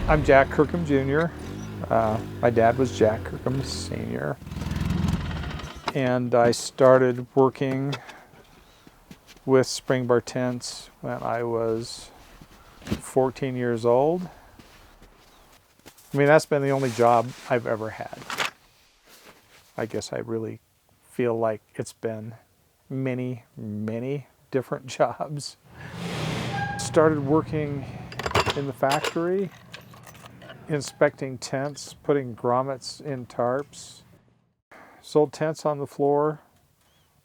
I'm Jack Kirkham Jr. My dad was Jack Kirkham Sr. And I started working with Springbar Tents when I was 14 years old. I mean, that's been the only job I've ever had. I guess I really feel like it's been many, many different jobs. Started working in the factory, inspecting tents, putting grommets in tarps. Sold tents on the floor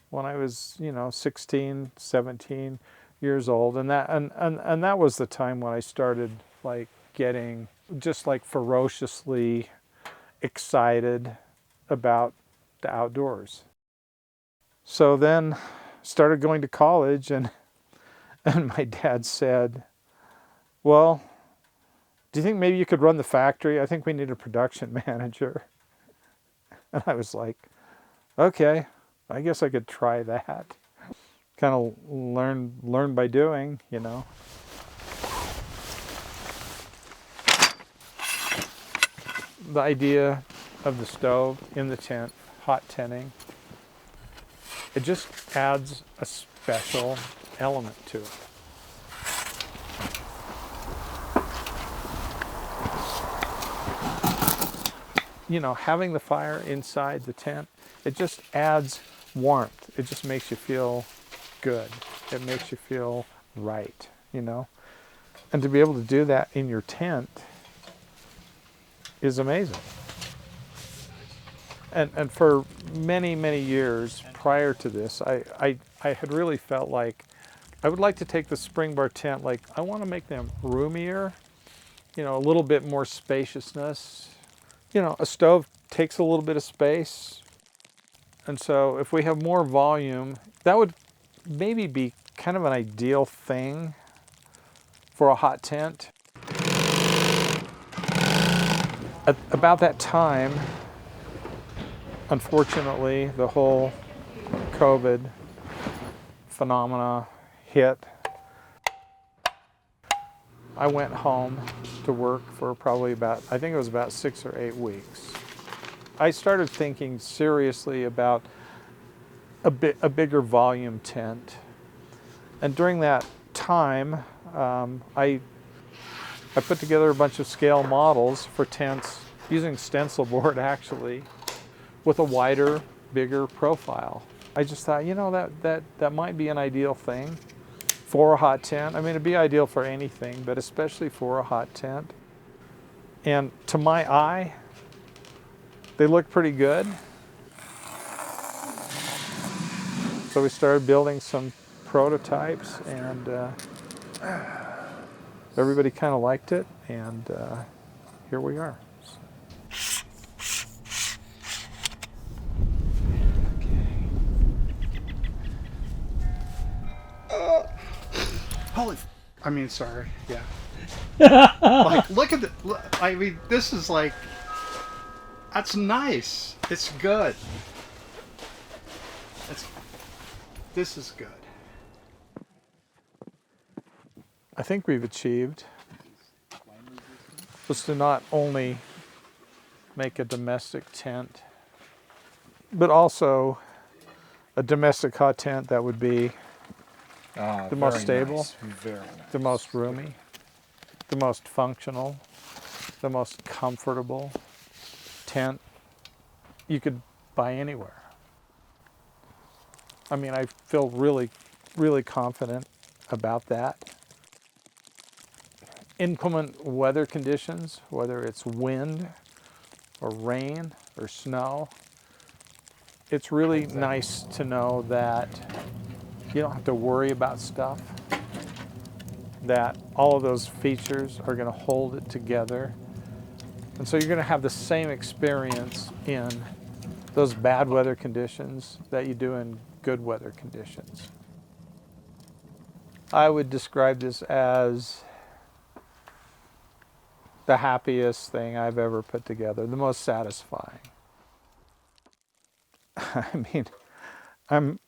when I was, 16, 17 years old. And that was the time when I started like getting just like ferociously excited about the outdoors. So then started going to college and my dad said, well, do you think maybe you could run the factory? I think we need a production manager. And I was like, okay, I guess I could try that. Kind of learn by doing, The idea of the stove in the tent, hot tenting, it just adds a special element to it. Having the fire inside the tent, it just adds warmth. It just makes you feel good. It makes you feel right, And to be able to do that in your tent is amazing. And for many, many years prior to this, I had really felt like I would like to take the Springbar tent, like I want to make them roomier, a little bit more spaciousness. A stove takes a little bit of space. And so if we have more volume, that would maybe be kind of an ideal thing for a hot tent. At about that time, unfortunately, the whole COVID phenomena hit. I went home to work for probably I think it was about 6 or 8 weeks. I started thinking seriously about a bigger volume tent. And during that time, I put together a bunch of scale models for tents using stencil board actually, with a wider, bigger profile. I just thought, that might be an ideal thing for a hot tent. I mean, it'd be ideal for anything, but especially for a hot tent. And to my eye, they look pretty good. So we started building some prototypes, and everybody kind of liked it, and here we are. Sorry, yeah. Like, look at this is like, that's nice. It's good. This is good. I think we've achieved was to not only make a domestic tent, but also a domestic hot tent that would be the most stable, the most roomy, the most functional, the most comfortable tent you could buy anywhere. I mean, I feel really, really confident about that. Inclement weather conditions, whether it's wind or rain or snow, it's really nice to know that you don't have to worry about stuff, that all of those features are going to hold it together. And so you're going to have the same experience in those bad weather conditions that you do in good weather conditions. I would describe this as the happiest thing I've ever put together, the most satisfying. I mean, I'm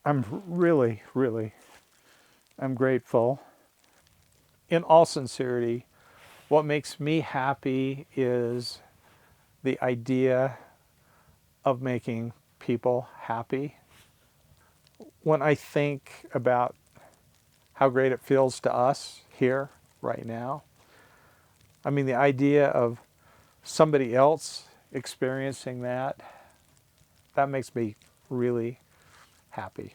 really, really, I'm grateful. In all sincerity, What makes me happy is the idea of making people happy. When I think about how great it feels to us here right now, I mean, the idea of somebody else experiencing that, that makes me really happy.